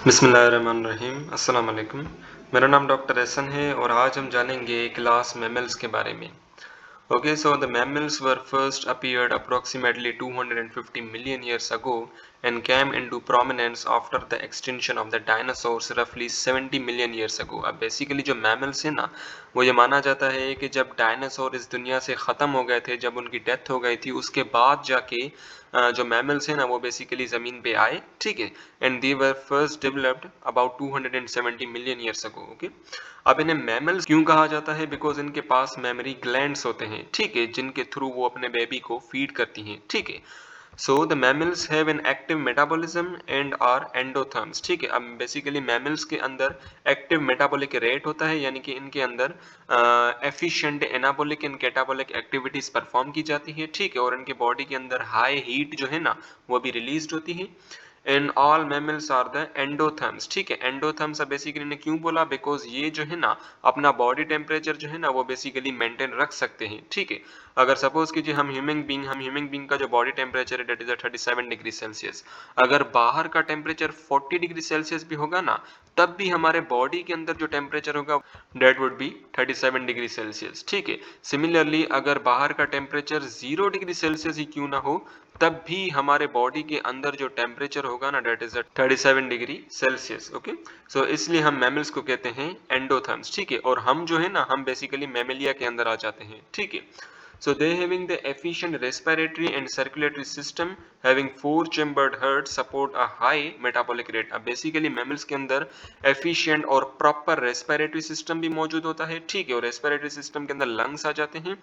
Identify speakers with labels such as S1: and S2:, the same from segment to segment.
S1: बिस्मिल्लाहिर्रहमानिर्रहीम अस्सलाम वालेकुम। मेरा नाम डॉक्टर एहसन है और आज हम जानेंगे क्लास मैमल्स के बारे में। Okay, so the mammals were first appeared approximately 250 million years ago and came into prominence after the extinction of the dinosaurs roughly 70 million years ago. अब बेसिकली जो मैमल्स हैं ना, वो ये माना जाता है कि जब डायनासोर इस दुनिया से ख़त्म हो गए थे, जब उनकी डेथ हो गई थी, उसके बाद जाके जो मैमल्स हैं ना वो बेसिकली ज़मीन पे आए, ठीक है, and they were first developed about 270 million years ago. Okay, अब इन्हें मैमल्स क्यों कहा जाता है? बिकॉज इनके पास मेमोरी ग्लैंड्स होते हैं, ठीक है, जिनके थ्रू वो अपने बेबी को फीड करती हैं, ठीक है। So the mammals have an active metabolism and are endotherms, ठीक है। अब बेसिकली मैमल्स के अंदर एक्टिव मेटाबॉलिक रेट होता है, यानी कि इनके अंदर efficient anabolic and catabolic activities perform की जाती है, ठीक है, और इनके बॉडी के अंदर हाई हीट जो है ना वो भी रिलीज होती है। In all mammals are the endotherms, ठीक है। एंडोथर्म्स अब बेसिकली ने क्यों बोला? बिकॉज ये जो है ना अपना बॉडी टेम्परेचर जो है ना वो बेसिकली मेंटेन रख सकते हैं, ठीक है। अगर सपोज कीजिए हम ह्यूमन बीइंग का जो बॉडी टेम्परेचर है डेट इज 37 डिग्री सेल्सियस, अगर बाहर का टेम्परेचर 40 डिग्री सेल्सियस भी होगा ना, तब भी हमारे बॉडी के अंदर जो टेम्परेचर होगा that would be 37 degree Celsius, ठीक है। सिमिलरली अगर बाहर का टेम्परेचर 0 डिग्री सेल्सियस ही क्यों ना हो, तब भी हमारे बॉडी के अंदर जो टेम्परेचर होगा ना that is 37 degree Celsius. Okay, so इसलिए हम मैमल्स को कहते हैं एंडोथर्म्स, ठीक है। और हम जो है ना हम बेसिकली मैमेलिया के अंदर आ जाते हैं, ठीक है। So they having the efficient respiratory and circulatory system having four chambered heart support a high metabolic rate। अब basically mammals के अंदर efficient और proper respiratory system भी मौजूद होता है, ठीक है, और respiratory system के अंदर lungs आ जाते हैं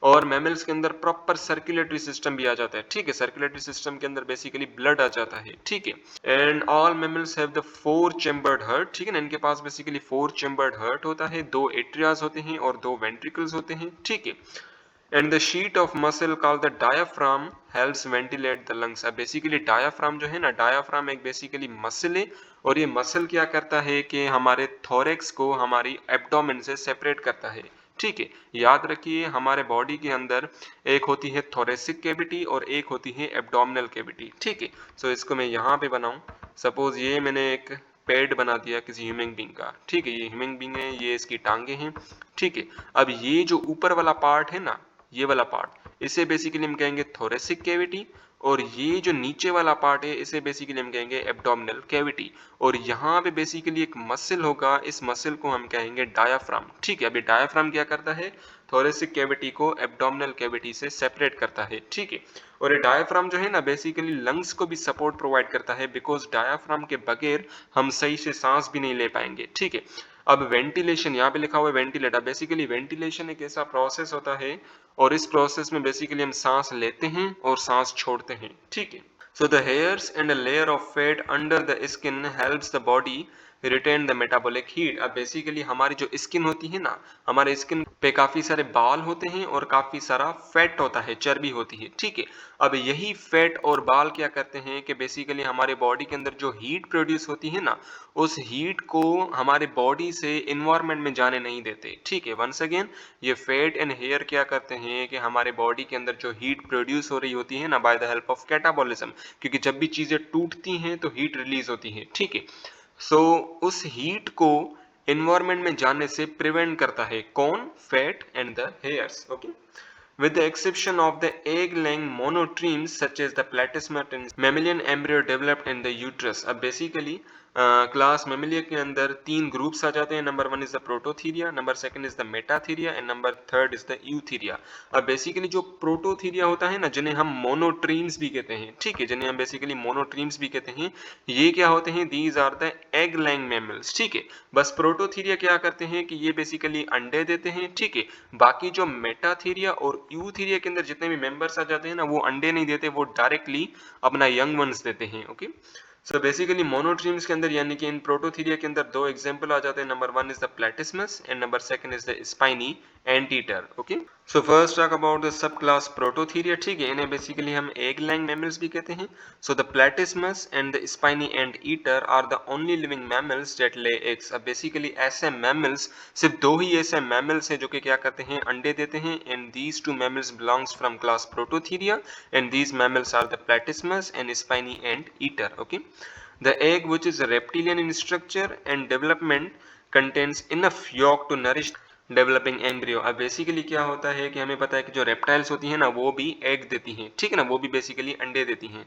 S1: और मैमल्स के अंदर प्रॉपर सर्कुलेटरी सिस्टम भी आ जाता है, ठीक है। सर्कुलेटरी सिस्टम के अंदर बेसिकली ब्लड आ जाता है, ठीक है। And all mammals have the four chambered heart, ठीक है ना, इनके पास बेसिकली फोर चेम्बर्ड हार्ट होता है, दो एट्रियाज होते हैं और दो वेंट्रिकल्स होते हैं, ठीक है। And the sheet of muscle called the diaphragm helps ventilate the lungs. अब बेसिकली डायाफ्राम जो है ना, डायाफ्राम एक बेसिकली मसल है और ये मसल क्या करता है कि हमारे थोरेक्स को हमारी एब्डोमेन से सेपरेट करता है, ठीक है। याद रखिए हमारे बॉडी के अंदर एक होती है थोरेसिक कैविटी और एक होती है एब्डोमिनल कैविटी, ठीक है। सो इसको मैं यहाँ पे बनाऊं, सपोज ये मैंने एक पेड बना दिया किसी ह्यूमन बीइंग का, ठीक है, ये ह्यूमन बीइंग है, ये इसकी टांगे हैं, ठीक है। अब ये जो ऊपर वाला पार्ट है ना, ये वाला पार्ट, इसे बेसिकली हम कहेंगे थोरेसिक कैविटी और ये जो नीचे वाला पार्ट है इसे बेसिकली हम कहेंगे एब्डोमिनल कैविटी। और यहाँ पे बेसिकली एक मसल होगा, इस मसल को हम कहेंगे डायाफ्राम, ठीक है। अभी डायाफ्राम क्या करता है? थोरेसिक कैविटी को एब्डोमिनल कैविटी से सेपरेट करता है, ठीक है। और ये डायाफ्राम जो है ना बेसिकली लंग्स को भी सपोर्ट प्रोवाइड करता है, बिकॉज डायाफ्राम के बगैर हम सही से सांस भी नहीं ले पाएंगे, ठीक है। अब वेंटिलेशन यहाँ पे लिखा हुआ है वेंटिलेटर, बेसिकली वेंटिलेशन एक ऐसा प्रोसेस होता है और इस प्रोसेस में बेसिकली हम सांस लेते हैं और सांस छोड़ते हैं, ठीक है। So the hairs and a layer of fat under the skin helps the body retain the metabolic heat. अब बेसिकली हमारी जो स्किन होती है ना, हमारे स्किन पे काफी सारे बाल होते हैं और काफी सारा फैट होता है, चर्बी होती है, ठीक है। अब यही फैट और बाल क्या करते हैं कि बेसिकली हमारे बॉडी के अंदर जो हीट प्रोड्यूस होती है ना, उस हीट को हमारे बॉडी से इन्वायरमेंट में जाने नहीं देते, ठीक है। वंस अगेन ये फैट एंड हेयर क्या करते हैं कि हमारे बॉडी के अंदर जो हीट प्रोड्यूस हो रही होती है ना bye the help of catabolism, क्योंकि जब भी चीजें टूटती हैं तो हीट रिलीज होती है, ठीक है। सो उस हीट को इन्वायरमेंट में जाने से प्रिवेंट करता है कौन? Fat and the hairs. Okay, with the exception of the egg-laying monotremes such as the platysma and mammalian embryo developed in the uterus। अब बेसिकली क्लास मेमिलिया के अंदर तीन ग्रुप्स आ जाते हैं। Number one is the Prototheria, number second is the Metatheria and number third is the Eutheria. अब basically जो Prototheria होता है ना, जिन्हें हम मोनोट्रीम्स भी कहते हैं, ठीक है, जिन्हें हम बेसिकली मोनोट्रीम्स भी कहते हैं, ये क्या होते हैं? These are the egg laying mammals, ठीक है। बस प्रोटोथीरिया क्या करते हैं कि ये बेसिकली अंडे देते हैं, ठीक है। बाकी जो मेटाथीरिया और यूथीरिया के अंदर जितने भी मेंबर्स आ जाते हैं ना, वो अंडे नहीं देते, वो डायरेक्टली अपना यंग वंस देते हैं। ओके, सो बेसिकली मोनोट्रीम्स के अंदर यानी कि इन प्रोटोथीरिया के अंदर दो एग्जांपल आ जाते हैं। Number one is the platypus and number second is the spiny anteater. Okay, so first talk about the सब क्लास प्रोटोथीरिया, ठीक है, इन्हें बेसिकली हम एग लैंग मैमल्स भी कहते हैं। So the platypus and the spiny anteater are the only living mammals that lay eggs. अब basically ऐसे मैमल्स, सिर्फ दो ही ऐसे मैमल्स हैं जो कि क्या करते हैं? अंडे देते हैं। And these two mammals belongs from class prototheria and these mammals are the platypus and spiny anteater. Okay, the egg which is reptilian in structure and development contains enough yolk to nourish developing embryo. अब basically क्या होता है कि हमें पता है कि जो रेप्टाइल्स होती हैं ना वो भी एग देती हैं, ठीक है ना, वो भी बेसिकली अंडे देती हैं।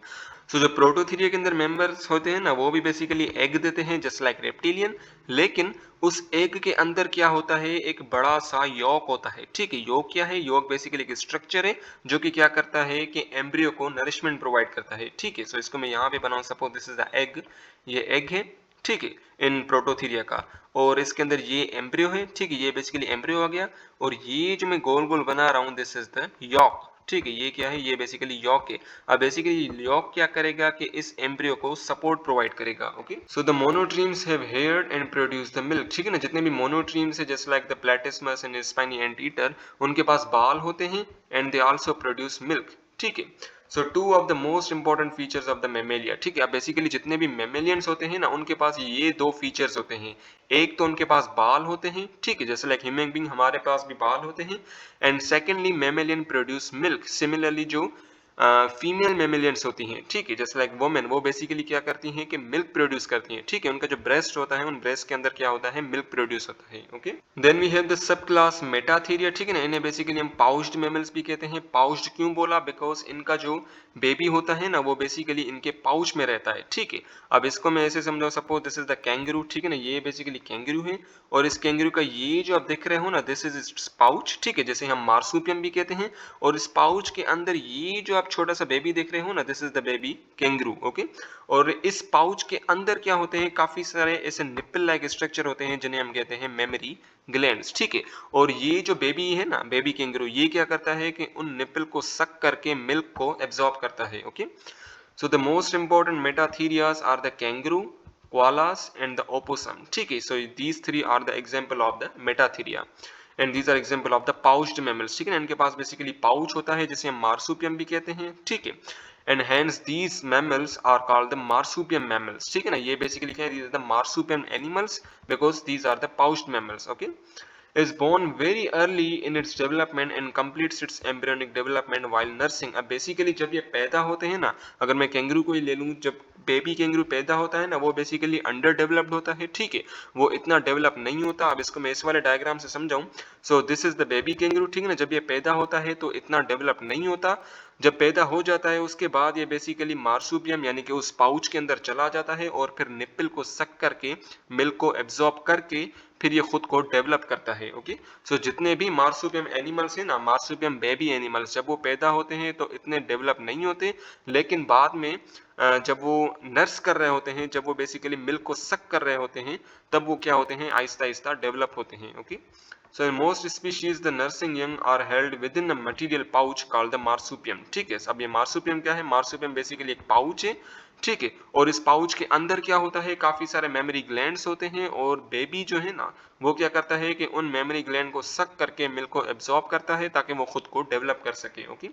S1: सो जो प्रोटोथीरिया के अंदर मेंबर्स होते हैं ना वो भी बेसिकली एग देते हैं जस्ट लाइक रेप्टिलियन, लेकिन उस एग के अंदर क्या होता है, एक बड़ा सा यॉक होता है, ठीक है। यॉक क्या है, यॉक बेसिकली एक स्ट्रक्चर है जो कि क्या करता है कि एम्ब्रियो को नरिशमेंट प्रोवाइड करता है, ठीक है। सो इसको मैं यहाँ पे बनाऊँ, suppose this is the egg, ये एग है, ठीक है, इन प्रोटोथीरिया का, और इसके अंदर ये एम्ब्रियो है, ठीक है, ये बेसिकली एम्ब्रियो आ गया, और ये जो मैं गोल गोल बना रहा हूँ दिस इज द यॉक, ठीक है, ये क्या है, ये बेसिकली यॉक है। अब बेसिकली यॉक क्या करेगा कि इस एम्ब्रियो को सपोर्ट प्रोवाइड करेगा, okay. So the monotremes have hair and produce the milk, ठीक है ना, जितने भी मोनोट्रीम्स है just like the platypus and spiny anteater, उनके पास बाल होते हैं and they also produce milk, ठीक है। So two of the most important features of the mammalia, ठीक है। अब बेसिकली जितने भी मेमेलियंस होते हैं ना उनके पास ये दो फीचर्स होते हैं, एक तो उनके पास बाल होते हैं, ठीक है, जैसे लाइक ह्यूमन बीइंग हमारे पास भी बाल होते हैं, and secondly mammalian produce milk. Similarly जो फीमेल मेमेलियंस होती हैं, ठीक है, जैसे लाइक वुमेन, वो बेसिकली क्या करती हैं कि मिल्क प्रोड्यूस करती हैं, ठीक है, उनका जो ब्रेस्ट होता है उन ब्रेस्ट के अंदर क्या होता है, मिल्क प्रोड्यूस होता है, okay. Then we have the सब क्लास मेटाथीरिया, ठीक है ना, इन्हें बेसिकली हम पाउच्ड मैमल्स भी कहते हैं। पाउच्ड क्यों बोला, बिकॉज इनका जो बेबी होता है ना वो बेसिकली इनके पाउच में रहता है, ठीक है। अब इसको मैं ऐसे समझाऊं, suppose this is the kangaroo, ठीक है ना, ये बेसिकली कैंगरू है, और इस कैंगरू का ये जो आप देख रहे हो ना दिस इज इट्स पाउच, ठीक है, जैसे हम मार्सुपियम भी कहते हैं, और इस पाउच के अंदर ये जो आप छोटा सा बेबी देख रहे हो ना this is the baby kangaroo, okay. और इस पाउच के अंदर क्या होते हैं, काफी सारे ऐसे निप्पल लाइक स्ट्रक्चर होते हैं जिन्हें हम कहते हैं मेमोरी ग्लैंड्स, ठीक है। और ये जो बेबी है ना, बेबी कैंगरू, ये क्या करता है कि उन निप्पल को सक करके मिल्क को एब्जॉर्ब करता है, okay. So the most important metatherias are the kangaroo, koalas and the opossum, ठीक है। so these three are the example of the metatheria and these are example of the pouched mammals, ठीक है ना, इनके पास basically pouch होता है जिसे हम मार्सुपियम भी कहते हैं, ठीक है, and hence these mammals are called the marsupial mammals, ठीक है ना, ये बेसिकली क्या है, these are the marsupial animals because these are the pouched mammals, okay। is born very early in its development and completes its embryonic development while nursing। अब basically जब ये पैदा होते हैं ना, अगर मैं कैंगरू को ही ले लूं, जब बेबी कैंगरू पैदा होता है ना वो बेसिकली अंडर डेवलप्ड होता है, ठीक है, वो इतना डेवलप नहीं होता। अब इसको मैं इस वाले डायग्राम से समझाऊं, सो this is the baby kangaroo, ठीक है ना, जब ये पैदा होता है तो इतना डेवलप नहीं होता, जब पैदा हो जाता है उसके बाद ये बेसिकली मार्सुपियम यानी कि उस पाउच के अंदर चला जाता है और फिर निप्पल को सक करके मिल्क को एब्जॉर्ब करके फिर ये खुद को डेवलप करता है, ओके। सो जितने भी मार्सुपियम एनिमल्स हैं ना, मार्सुपियम बेबी एनिमल्स, जब वो पैदा होते हैं तो इतने डेवलप नहीं होते, लेकिन बाद में जब वो नर्स कर रहे होते हैं, जब वो बेसिकली मिल्क को सक कर रहे होते हैं, तब वो क्या होते हैं, आहिस्ता आहिस्ता डेवलप होते हैं, okay. So in most species the nursing young are held within a material pouch called the marsupium, ठीक है। अब ये marsupium क्या है, marsupium बेसिकली एक पाउच है, ठीक है, और इस पाउच के अंदर क्या होता है, काफी सारे मेमोरी ग्लैंड्स होते हैं, और बेबी जो है ना वो क्या करता है कि उन मेमोरी ग्लैंड को सक करके मिल्क को एब्जॉर्ब करता है ताकि वो खुद को डेवलप कर सके, okay.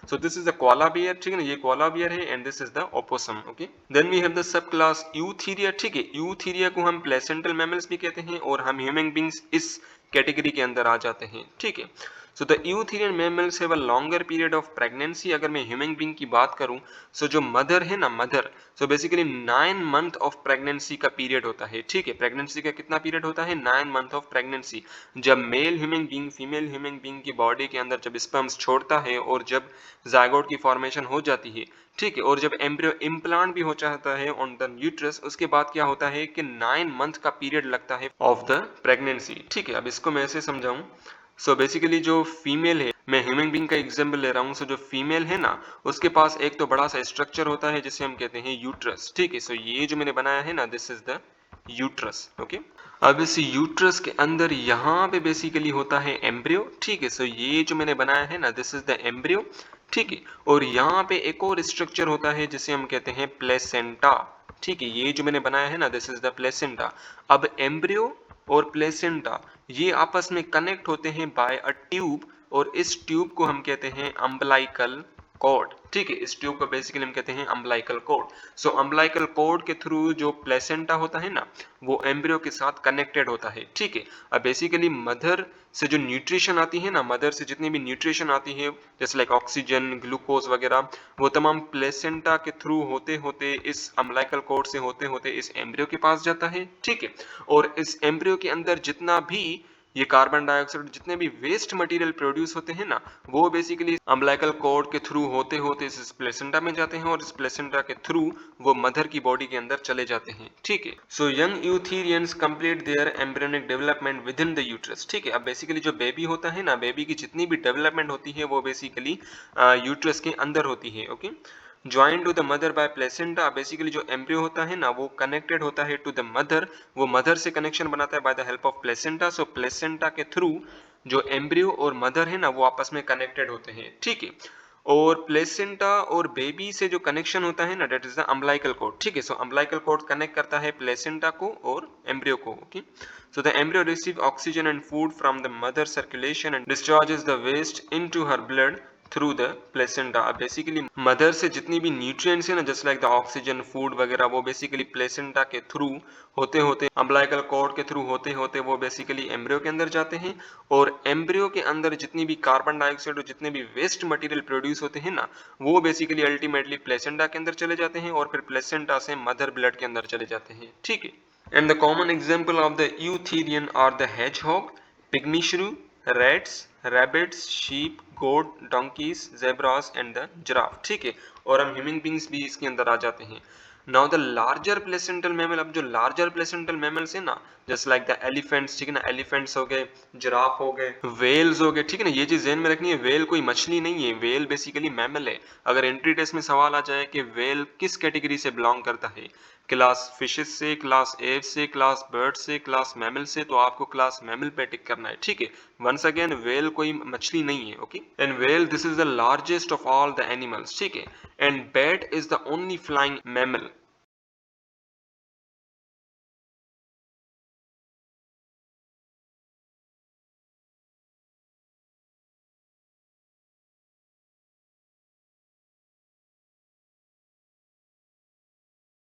S1: So this is the koala bear, ठीक है ना, ये कोआला बियर है, and this is the opossum, okay. Then we have the सब क्लास यूथीरिया, ठीक है, यूथीरिया को हम प्लेसेंटल मैमल्स भी कहते हैं, और हम ह्यूमन बींग्स इस कैटेगरी के अंदर आ जाते हैं, ठीक है। So the eutherian mammals have a longer period of pregnancy. अगर मैं ह्यूमन बीइंग की बात करूं, सो जो मदर है ना, mother, so basically 9 month of pregnancy का पीरियड होता है, ठीक है। प्रेगनेंसी का कितना पीरियड होता है, 9 मंथ ऑफ प्रेगनेंसी। जब male human being female human being की बॉडी के अंदर जब स्पर्म्स छोड़ता है और जब जायगोट की फॉर्मेशन हो जाती है, ठीक है, और जब एम्ब्रियो इम्प्लांट भी हो जाता है ऑन द यूट्रस, उसके बाद क्या होता है कि 9 मंथ का पीरियड लगता है ऑफ द प्रेगनेंसी, ठीक है। अब इसको मैं ऐसे समझाऊं, सो बेसिकली जो फीमेल है, मैं ह्यूमन बीइंग का एग्जांपल ले रहा हूँ, सो जो फीमेल है ना उसके पास एक तो बड़ा सा स्ट्रक्चर होता है जिसे हम कहते हैं यूट्रस, ठीक है। सो ये जो मैंने बनाया है ना this is the uterus, okay. अब इस यूट्रस के अंदर यहाँ पे बेसिकली होता है एम्ब्रियो, ठीक है। सो ये जो मैंने बनाया है ना दिस इज द एम्ब्रियो, ठीक है, और यहाँ पे एक और स्ट्रक्चर होता है जिसे हम कहते हैं प्लेसेंटा, ठीक है, ये जो मैंने बनाया है ना दिस इज द प्लेसेंटा। अब एम्ब्रियो और प्लेसेंटा ये आपस में कनेक्ट होते हैं बाय अ ट्यूब, और इस ट्यूब को हम कहते हैं अम्बलाइकल कॉर्ड, ठीक है, इस ट्यूब को बेसिकली हम कहते हैं अम्बिलिकल कॉर्ड। सो अम्बिलिकल कॉर्ड के थ्रू जो प्लेसेंटा होता है ना, वो एम्ब्रियो के साथ कनेक्टेड होता है। ठीक है, अब बेसिकली मदर से जो न्यूट्रिशन आती है ना, मदर से जितनी भी न्यूट्रिशन आती है जैसे लाइक ऑक्सीजन, ग्लूकोज वगैरह, वो तमाम प्लेसेंटा के थ्रू होते होते इस अम्बिलिकल कॉर्ड से होते होते इस एम्ब्रियो के पास जाता है। ठीक है, और इस एम्ब्रियो के अंदर जितना भी ये कार्बन डाइऑक्साइड, जितने भी वेस्ट मटेरियल प्रोड्यूस होते हैं ना, वो बेसिकली अम्बिलिकल कॉर्ड के थ्रू होते होते इस प्लेसेंटा में जाते हैं और इस प्लेसेंटा के थ्रू वो मदर की बॉडी के अंदर चले जाते हैं। ठीक है, so young यूथेरियंस complete their embryonic development with in the uterus. ठीक है, अब बेसिकली जो बेबी होता है ना, बेबी की जितनी भी डेवलपमेंट होती है वो बेसिकली यूट्रस के अंदर होती है। Okay, join to the mother by placenta, basically जो एम्ब्रियो होता है ना, वो कनेक्टेड होता है टू द मदर, वो मदर से कनेक्शन बनाता है by the help of placenta. So placenta के थ्रू जो एम्ब्रियो और मदर है ना, वो आपस में कनेक्टेड होते हैं। ठीक है, और प्लेसेंटा और बेबी से जो कनेक्शन होता है ना, that is the umbilical cord. ठीक है, सो अम्बिलिकल कॉर्ड कनेक्ट करता है प्लेसेंटा को और एम्ब्रियो को। Okay, so the embryo receive oxygen and food from the mother circulation and discharges the waste into her blood through the placenta. अब basically mother से जितनी भी न्यूट्रिएंट्स है ना, just like the oxygen, food वगैरह, वो basically placenta के through होते होते, अम्बिलिकल कॉर्ड के थ्रू होते होते वो बेसिकली एम्ब्रियो के अंदर जाते हैं, और एम्ब्रियो के अंदर जितनी भी कार्बन डाइऑक्साइड और जितने भी वेस्ट मटेरियल प्रोड्यूस होते हैं ना, वो बेसिकली अल्टीमेटली प्लेसेंटा के अंदर चले जाते हैं और फिर प्लेसेंटा से मदर ब्लड के अंदर चले जाते हैं। ठीक है, and the common example of the eutherian are the hedgehog, pygmy shrew, rats, rabbits, sheep, goat, donkeys, zebras and the giraffe। ठीक है, और हम ह्यूमन बींग्स भी इसके अंदर आ जाते हैं। Now the larger placental mammal, अब जो लार्जर प्लेसेंटल मैमल्स है ना, जस्ट लाइक द एलिफेंट्स, ठीक है ना, एलिफेंट्स हो गए, जिराफ हो गए, वेल्स हो गए। ठीक है ना, ये चीज ध्यान में रखनी है, वेल कोई मछली नहीं है, वेल बेसिकली मैमल है। अगर एंट्री टेस्ट में सवाल आ जाए कि वेल किस कैटेगरी से बिलोंग करता है, क्लास फिशेस से, क्लास एव से, क्लास बर्ड से, क्लास मैमल से, तो आपको क्लास मैमल पे टिक करना है। ठीक है, वंस अगेन वेल कोई मछली नहीं है। Okay, and well this is the largest of all the animals. ठीक है, and bat is the only flying mammal.